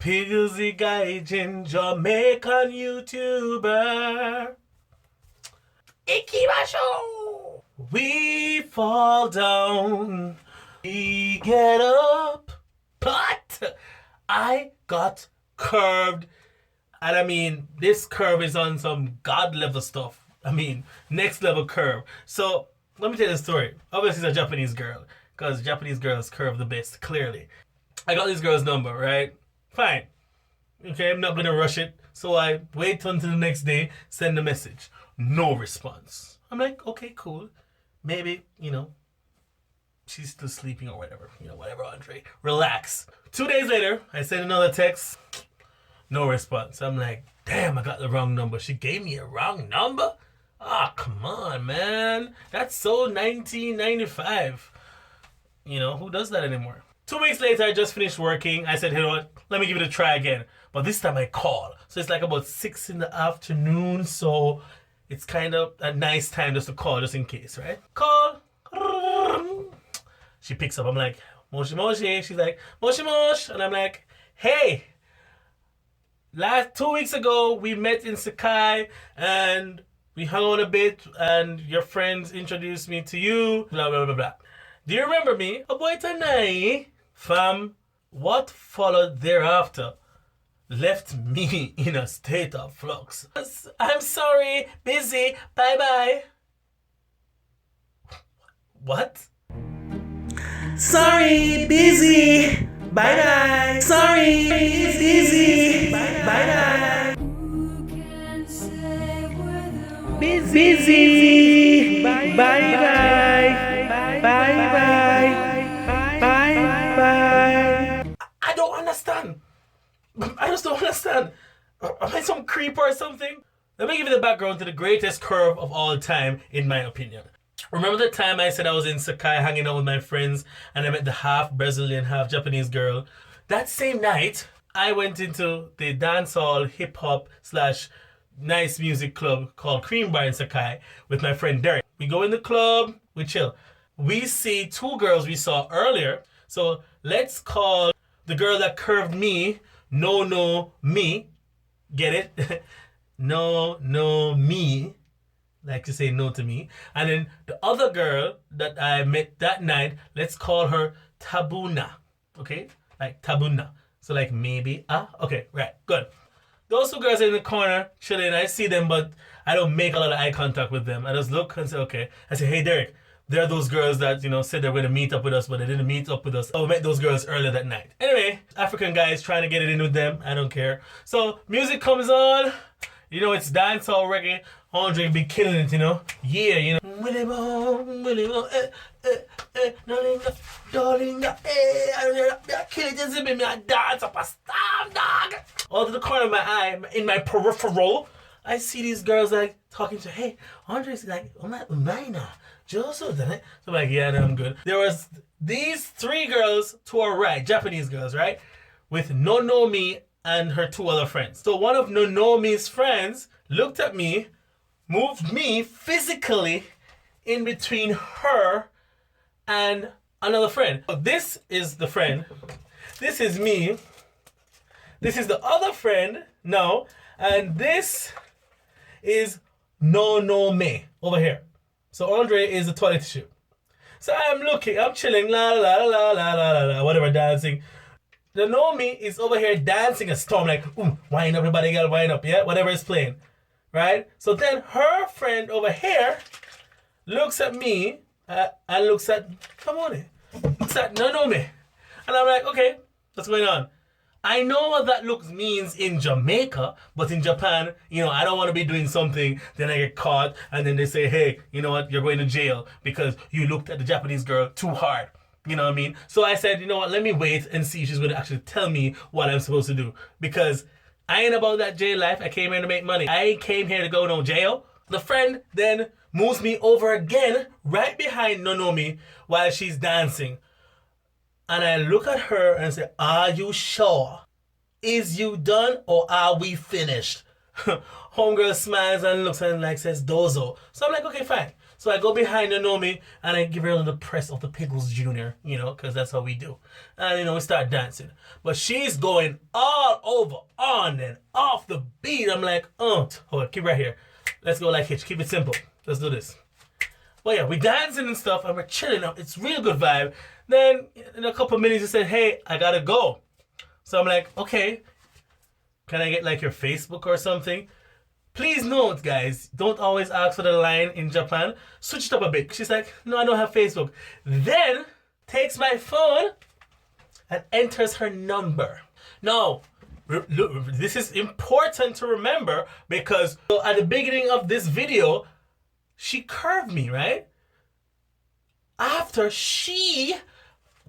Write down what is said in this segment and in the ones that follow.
PigglesDiGaijin, Jamaican YouTuber. Ikibasho! We fall down, we get up, but I got curved. And I mean, this curve is on some God level stuff. I mean, next level curve. So, let me tell you the story. Obviously, it's a Japanese girl, because Japanese girls curve the best, clearly. I got this girl's number, right? Fine. Okay, I'm not gonna rush it. So I wait until the next day, send a message. No response. I'm like, okay, cool. Maybe, she's still sleeping or whatever. Whatever, Andre. Relax. 2 days later, I send another text. No response. I'm like, damn, I got the wrong number. She gave me a wrong number? Ah, come on, man. That's so 1995. Who does that anymore? 2 weeks later, I just finished working. I said, hey, what? Let me give it a try again. But this time I call. So it's like about 6 in the afternoon. So it's kind of a nice time just to call, just in case, right? Call. She picks up. I'm like, moshi moshi. She's like, moshi moshi. And I'm like, hey, 2 weeks ago, we met in Sakai and we hung out a bit and your friends introduced me to you, blah, blah, blah, blah. Do you remember me? A boy Tanai. Fam, what followed thereafter left me in a state of flux. I'm sorry, busy, bye-bye. What? Sorry, busy, bye-bye. Sorry, busy, bye-bye. Busy, bye-bye. Bye-bye. I don't understand. I just don't understand. Am I some creep or something? Let me give you the background to the greatest curve of all time, in my opinion. Remember the time I said I was in Sakai hanging out with my friends and I met the half Brazilian, half Japanese girl? That same night, I went into the dancehall hip-hop / nice music club called Cream Bar in Sakai with my friend Derek. We go in the club, we chill. We see 2 girls we saw earlier. So let's call the girl that curved me, no, me. Get it? no, me. Like to say no to me. And then the other girl that I met that night, let's call her Tabuna. Okay? Like Tabuna. So like maybe, okay, right, good. Those 2 girls are in the corner chilling. I see them, but I don't make a lot of eye contact with them. I just look and say, okay. I say, hey, Derek, there are those girls that, said they're going to meet up with us, but they didn't meet up with us. I met those girls earlier that night. Anyway, African guys trying to get it in with them. I don't care. So music comes on. It's dancehall reggae. Andre be killing it, Yeah, Willie Bo, darling, I kill it, just me, I dance up a star, dog. Out of the corner of my eye, in my peripheral, I see these girls like talking to, hey, Andre's like, oh my, Umaina, Joseph, done it. So I'm like, yeah, no, I'm good. There was these 3 girls to our right, Japanese girls, right? With Nonomi and her 2 other friends. So one of Nonomi's friends looked at me, moved me physically in between her and another friend. So this is the friend. This is me. This is the other friend. No. And this is No-No-Me over here. So Andre is the toilet tissue. So I'm looking, I'm chilling, la la la la la la la, whatever, dancing. The Nomi is over here dancing a storm, like, wind up, everybody, girl, wind up, yeah, whatever is playing, right? So then her friend over here looks at me and looks at, looks at Nomi. And I'm like, okay, what's going on? I know what that look means in Jamaica, but in Japan, I don't want to be doing something, then I get caught, and then they say, hey, you know what, you're going to jail because you looked at the Japanese girl too hard. You know what I mean? So I said, you know what, let me wait and see if she's going to actually tell me what I'm supposed to do. Because I ain't about that jail life. I came here to make money. I ain't came here to go no jail. The friend then moves me over again, right behind Nonomi, while she's dancing. And I look at her and say, are you sure? Is you done or are we finished? Homegirl smiles and looks and like says, dozo. So I'm like, okay, fine. So I go behind her, know me, and I give her a little press of the Piggles Jr., you know, because that's how we do. And, you know, we start dancing. But she's going all over, on and off the beat. I'm like, hold on, keep right here. Let's go like Hitch. Keep it simple. Let's do this. Well, yeah, we dancing and stuff, and we're chilling out. It's real good vibe. Then, in a couple minutes, he said, hey, I gotta go. So I'm like, okay, can I get like your Facebook or something? Please note, guys, don't always ask for the line in Japan. Switch it up a bit. She's like, no, I don't have Facebook. Then, takes my phone and enters her number. Now, this is important to remember because at the beginning of this video, she curved me, right? After she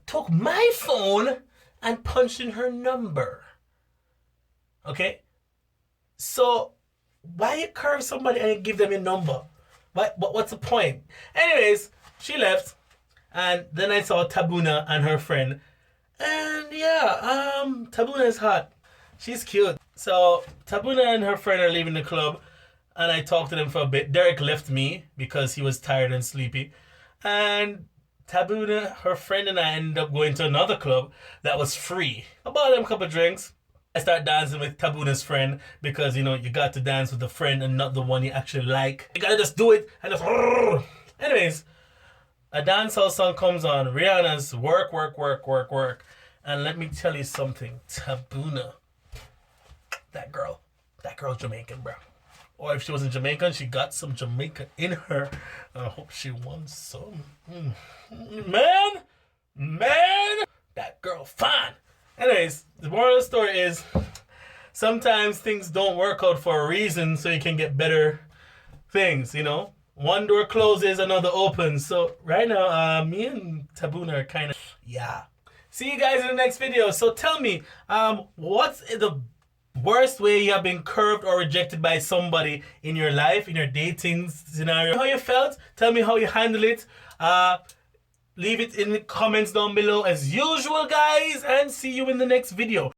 took my phone and punched in her number. Okay? So, why you curve somebody and give them your number? What's the point? Anyways, she left. And then I saw Tabuna and her friend. And yeah, Tabuna is hot. She's cute. So, Tabuna and her friend are leaving the club. And I talked to them for a bit. Derek left me because he was tired and sleepy. And Tabuna, her friend, and I ended up going to another club that was free. I bought them a couple of drinks. I start dancing with Tabuna's friend because, you know, you got to dance with the friend and not the one you actually like. You gotta just do it and just... Anyways, a dancehall song comes on. Rihanna's Work, Work, Work, Work, Work. And let me tell you something. Tabuna, that girl's Jamaican, bro. Or if she wasn't Jamaican, she got some Jamaican in her. I hope she wants some. Man, that girl fine. Anyways, the moral of the story is sometimes things don't work out for a reason so you can get better things, you know? One door closes, another opens. So right now, me and Tabuna are kind of, yeah. See you guys in the next video. So tell me, what's the worst way you have been curved or rejected by somebody in your life, in your dating scenario? How you felt? Tell me how you handle it. Leave it in the comments down below as usual, guys, and see you in the next video.